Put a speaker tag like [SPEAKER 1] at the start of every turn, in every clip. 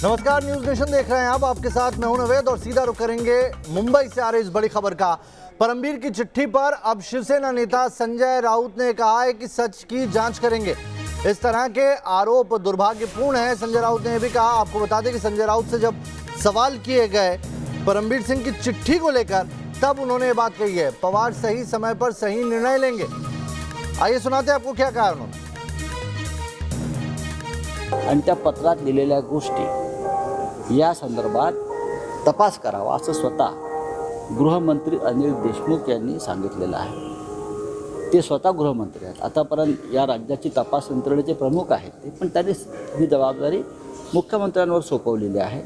[SPEAKER 1] नमस्कार, news nation देख रहे हैं आप। आपके साथ मैं हूं नवेद और सीधा रुख करेंगे मुंबई से आ रही इस बड़ी खबर का। परमबीर की चिट्ठी पर अब शिवसेना नेता संजय राउत ने कहा है कि सच की जांच करेंगे। इस तरह के आरोप दुर्भाग्यपूर्ण है। संजय राउत ने यह भी कहा, आपको बता दें कि संजय राउत से जब सवाल किए गए परमबीर सिंह की चिट्ठी को लेकर, तब उन्होंने ये बात कही है, पवार सही समय पर सही निर्णय लेंगे। आइए सुनाते हैं आपको क्या कहा उन्होंने।
[SPEAKER 2] आणि त्या पत्रात दिलेल्या गोष्टी या संदर्भात तपास करावा असं स्वतः गृहमंत्री अनिल देशमुख यांनी सांगितलेलं आहे। ते स्वतः गृहमंत्री आहेत, आतापर्यंत या राज्याची तपास यंत्रणेचे प्रमुख आहेत ते, पण त्यांनी ही जबाबदारी मुख्यमंत्र्यांवर सोपवलेली आहे।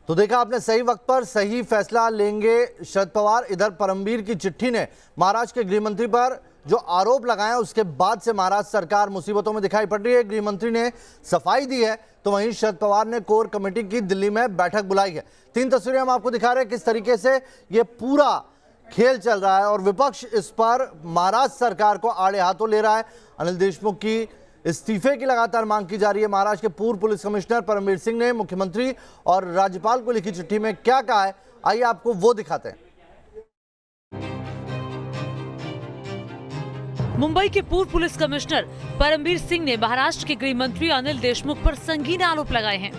[SPEAKER 1] तो देखा आपने, सही वक्त पर सही फैसला लेंगे शरद पवार। इधर परमबीर की चिट्ठी ने महाराष्ट्र के गृहमंत्री पर जो आरोप लगाए, उसके बाद से महाराष्ट्र सरकार मुसीबतों में दिखाई पड़ रही है। गृहमंत्री ने सफाई दी है, तो वहीं शरद पवार ने कोर कमेटी की दिल्ली में बैठक बुलाई है। 3 तस्वीरें हम आपको दिखा रहे हैं किस तरीके से ये पूरा खेल चल रहा है और विपक्ष इस पर महाराष्ट्र सरकार को आड़े हाथों ले रहा है। अनिल देशमुख की इस्तीफे की लगातार मांग की जा रही है। महाराष्ट्र के पूर्व पुलिस कमिश्नर परमबीर सिंह ने मुख्यमंत्री और राज्यपाल को लिखी चिट्ठी में क्या कहा है, आइए आपको वो दिखाते हैं।
[SPEAKER 3] मुंबई के पूर्व पुलिस कमिश्नर परमबीर सिंह ने महाराष्ट्र के गृह मंत्री अनिल देशमुख पर संगीन आरोप लगाए हैं।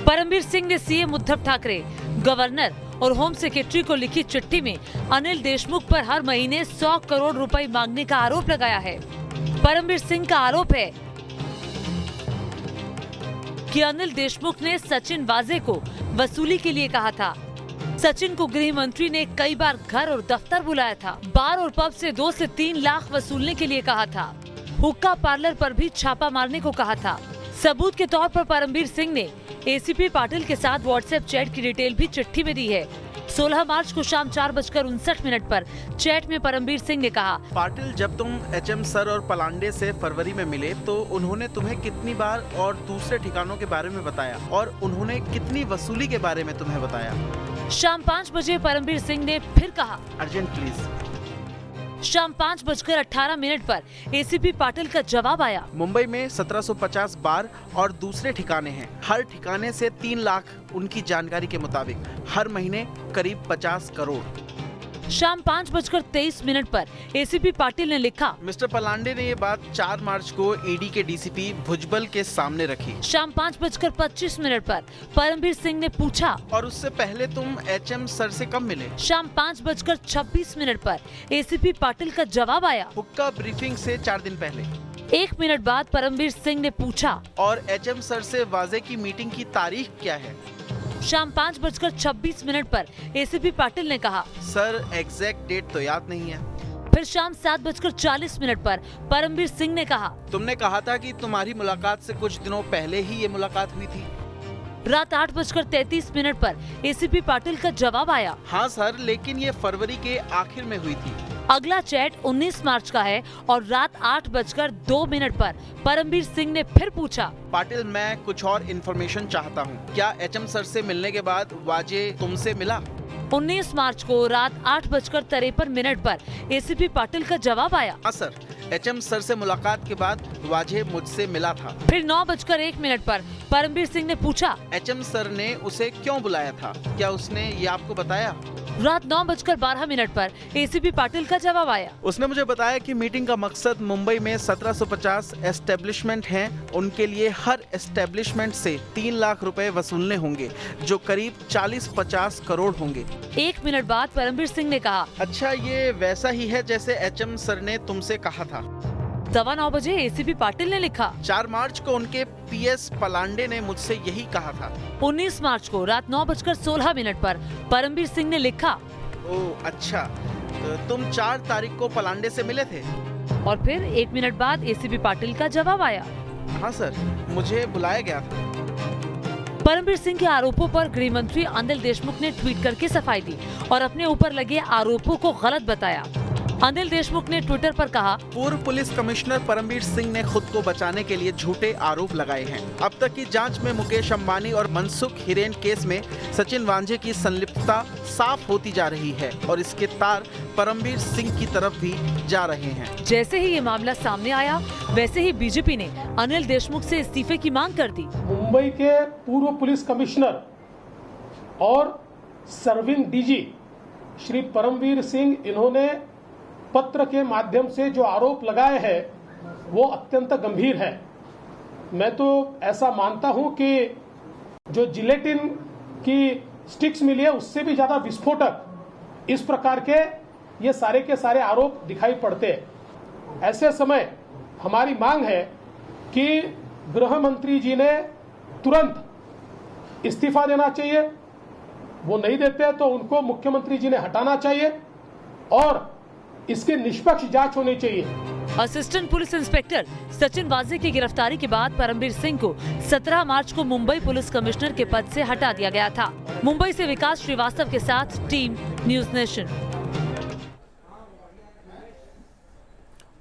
[SPEAKER 3] परमबीर सिंह ने सीएम उद्धव ठाकरे, गवर्नर और होम सेक्रेटरी को लिखी चिट्ठी में अनिल देशमुख पर हर महीने 100 करोड़ रुपए मांगने का आरोप लगाया है। परमबीर सिंह का आरोप है कि अनिल देशमुख ने सचिन वाजे को वसूली के लिए कहा था। सचिन को गृह मंत्री ने कई बार घर और दफ्तर बुलाया था। बार और पब से 2 से 3 लाख वसूलने के लिए कहा था। हुक्का पार्लर पर भी छापा मारने को कहा था। सबूत के तौर पर परमबीर सिंह ने एसीपी पाटिल के साथ व्हाट्सएप चैट की डिटेल भी चिट्ठी में दी है। 16 मार्च को शाम 4:59 पर चैट में परमबीर सिंह ने कहा,
[SPEAKER 4] पाटिल, जब तुम एचएम सर और पलांडे से फरवरी में मिले तो उन्होंने तुम्हें कितनी बार और दूसरे ठिकानों के बारे में बताया और उन्होंने कितनी वसूली के बारे में तुम्हें बताया।
[SPEAKER 3] शाम 5 बजे परमबीर सिंह ने फिर कहा,
[SPEAKER 4] अर्जेंट प्लीज।
[SPEAKER 3] शाम 5:18 पर एसीपी पाटिल का जवाब आया।
[SPEAKER 4] मुंबई में 1750 बार और दूसरे ठिकाने हैं। हर ठिकाने से 3 लाख, उनकी जानकारी के मुताबिक हर महीने करीब 50 करोड़।
[SPEAKER 3] शाम 5:23 पर एसीपी पाटिल ने लिखा,
[SPEAKER 4] मिस्टर पलांडे ने ये बात 4 मार्च को ईडी के डीसीपी भुजबल के सामने रखी।
[SPEAKER 3] शाम 5:25 पर परमबीर सिंह ने पूछा,
[SPEAKER 4] और उससे पहले तुम एचएम सर से कब मिले?
[SPEAKER 3] शाम 5:26 पर एसीपी पाटिल का जवाब आया।
[SPEAKER 4] हुक्का ब्रीफिंग से 4 दिन पहले।
[SPEAKER 3] 1 मिनट बाद परमबीर सिंह ने पूछा,
[SPEAKER 4] और एचएम सर से वाजे की मीटिंग की तारीख क्या है?
[SPEAKER 3] शाम 5:26 पर एसीपी पाटिल ने कहा,
[SPEAKER 4] सर एग्जैक्ट डेट तो याद नहीं है।
[SPEAKER 3] फिर शाम 7:40 पर परमबीर सिंह ने कहा,
[SPEAKER 4] तुमने कहा था कि तुम्हारी मुलाकात से कुछ दिनों पहले ही ये मुलाकात हुई थी।
[SPEAKER 3] रात 8:33 पर एसीपी पाटिल का जवाब आया।
[SPEAKER 4] हाँ सर, लेकिन ये फरवरी के आखिर में हुई थी।
[SPEAKER 3] अगला चैट 19 मार्च का है और रात 8:02 पर परमबीर सिंह ने फिर पूछा,
[SPEAKER 4] पाटिल, मैं कुछ और इन्फॉर्मेशन चाहता हूँ। क्या एचएम सर से मिलने के बाद वाजे तुमसे मिला?
[SPEAKER 3] 19 मार्च को रात 8:53 पर एसीपी पाटिल का जवाब आया।
[SPEAKER 4] हाँ सर, एचएम सर से मुलाकात के बाद वाजे मुझसे मिला था।
[SPEAKER 3] फिर 9:01 पर परमबीर सिंह ने पूछा,
[SPEAKER 4] एचएम सर ने उसे क्यों बुलाया था? क्या उसने ये आपको बताया?
[SPEAKER 3] रात 9:12 पर एसीपी पाटिल का जवाब आया।
[SPEAKER 4] उसने मुझे बताया कि मीटिंग का मकसद मुंबई में 1750 एस्टेब्लिशमेंट हैं, उनके लिए हर एस्टेब्लिशमेंट से 3 लाख रुपए वसूलने होंगे, जो करीब 40-50 करोड़ होंगे।
[SPEAKER 3] 1 मिनट बाद परमबीर सिंह ने कहा,
[SPEAKER 4] अच्छा, ये वैसा ही है जैसे एचएम सर ने तुमसे कहा था।
[SPEAKER 3] 9:15 बजे एसीपी पाटिल ने लिखा,
[SPEAKER 4] 4 मार्च को उनके पीएस पलांडे ने मुझसे यही कहा था।
[SPEAKER 3] 19 मार्च को रात 9:16 पर परमबीर सिंह ने लिखा,
[SPEAKER 4] ओह अच्छा, तो तुम 4 तारीख को पलांडे से मिले थे?
[SPEAKER 3] और फिर 1 मिनट बाद एसीपी पाटिल का जवाब आया।
[SPEAKER 4] हाँ सर, मुझे बुलाया गया था।
[SPEAKER 3] परमबीर सिंह के आरोपों पर गृह मंत्री अनिल देशमुख ने ट्वीट करके सफाई दी और अपने ऊपर लगे आरोपों को गलत बताया। अनिल देशमुख ने ट्विटर पर कहा,
[SPEAKER 4] पूर्व पुलिस कमिश्नर परमवीर सिंह ने खुद को बचाने के लिए झूठे आरोप लगाए हैं। अब तक की जांच में मुकेश अंबानी और मनसुख हिरेन केस में सचिन वांझे की संलिप्तता साफ होती जा रही है और इसके तार परमवीर सिंह की तरफ भी जा रहे हैं।
[SPEAKER 3] जैसे ही ये मामला सामने आया, वैसे ही बीजेपी ने अनिल देशमुख से इस्तीफे की मांग कर दी।
[SPEAKER 5] मुंबई के पूर्व पुलिस कमिश्नर और सर्विंग डीजी श्री परमवीर सिंह, इन्होंने पत्र के माध्यम से जो आरोप लगाए हैं वो अत्यंत गंभीर है। मैं तो ऐसा मानता हूं कि जो जिलेटिन की स्टिक्स मिली है उससे भी ज्यादा विस्फोटक इस प्रकार के ये सारे के सारे आरोप दिखाई पड़ते हैं। ऐसे समय हमारी मांग है कि गृह मंत्री जी ने तुरंत इस्तीफा देना चाहिए। वो नहीं देते तो उनको मुख्यमंत्री जी ने हटाना चाहिए और इसकी निष्पक्ष जांच होनी चाहिए।
[SPEAKER 3] असिस्टेंट पुलिस इंस्पेक्टर सचिन वाजे की गिरफ्तारी के बाद परमवीर सिंह को 17 मार्च को मुंबई पुलिस कमिश्नर के पद से हटा दिया गया था। मुंबई से विकास श्रीवास्तव के साथ टीम न्यूज नेशन।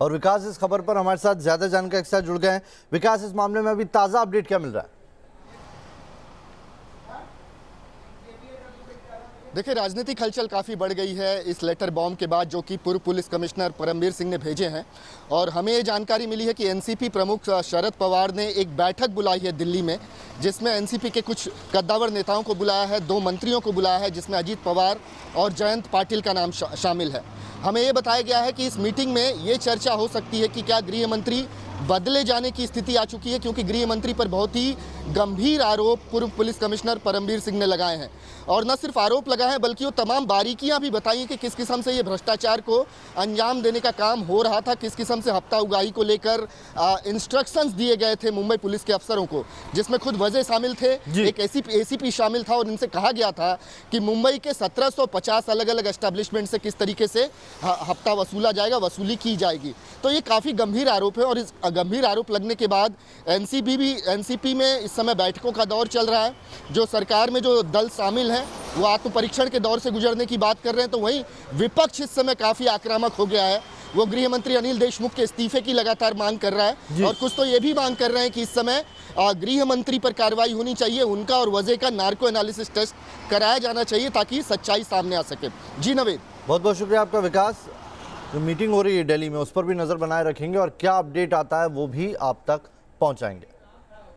[SPEAKER 1] और विकास, इस खबर पर हमारे साथ ज्यादा जानकारी के साथ जुड़ गए हैं। विकास, इस मामले में अभी ताजा अपडेट क्या मिल रहा है?
[SPEAKER 6] देखिए, राजनीतिक हलचल काफ़ी बढ़ गई है इस लेटर बॉम्ब के बाद जो कि पूर्व पुलिस कमिश्नर परमवीर सिंह ने भेजे हैं। और हमें ये जानकारी मिली है कि एनसीपी प्रमुख शरद पवार ने एक बैठक बुलाई है दिल्ली में, जिसमें एनसीपी के कुछ कद्दावर नेताओं को बुलाया है, 2 मंत्रियों को बुलाया है, जिसमें अजीत पवार और जयंत पाटिल का नाम शामिल है। हमें ये बताया गया है कि इस मीटिंग में ये चर्चा हो सकती है कि क्या गृह मंत्री बदले जाने की स्थिति आ चुकी है, क्योंकि गृह मंत्री पर बहुत ही गंभीर आरोप पूर्व पुलिस कमिश्नर परमवीर सिंह ने लगाए हैं। और न सिर्फ आरोप लगाए हैं बल्कि वो तमाम बारीकियां भी बताई हैं कि किस किस्म से ये भ्रष्टाचार को अंजाम देने का काम हो रहा था, किस किस्म से हफ्ता उगाही को लेकर इंस्ट्रक्शंस दिए गए थे मुंबई पुलिस के अफसरों को, जिसमें खुद वजह शामिल थे, एक एसीपी शामिल था। और इनसे कहा गया था कि मुंबई के 1750 अलग अलग एस्टेब्लिशमेंट से किस तरीके से हफ्ता वसूला जाएगा, वसूली की जाएगी। तो ये काफ़ी गंभीर आरोप है और इस गंभीर आरोप लगने के बाद एनसीपी में इस समय बैठकों का दौर चल रहा है। जो सरकार में जो दल शामिल हैं वो आत्मपरीक्षण के दौर से गुजरने की बात कर रहे हैं। तो वहीं विपक्ष इस समय काफ़ी आक्रामक हो गया है। वो गृह मंत्री अनिल देशमुख के इस्तीफे की लगातार मांग कर रहा है और कुछ तो ये भी मांग कर रहे हैं कि इस समय गृह मंत्री पर कार्रवाई होनी चाहिए, उनका और वजह का नार्को एनालिसिस टेस्ट कराया जाना चाहिए ताकि सच्चाई सामने आ सके। जी नवेद,
[SPEAKER 1] बहुत बहुत शुक्रिया आपका विकास। जो मीटिंग हो रही है दिल्ली में उस पर भी नजर बनाए रखेंगे और क्या अपडेट आता है वो भी आप तक पहुंचाएंगे।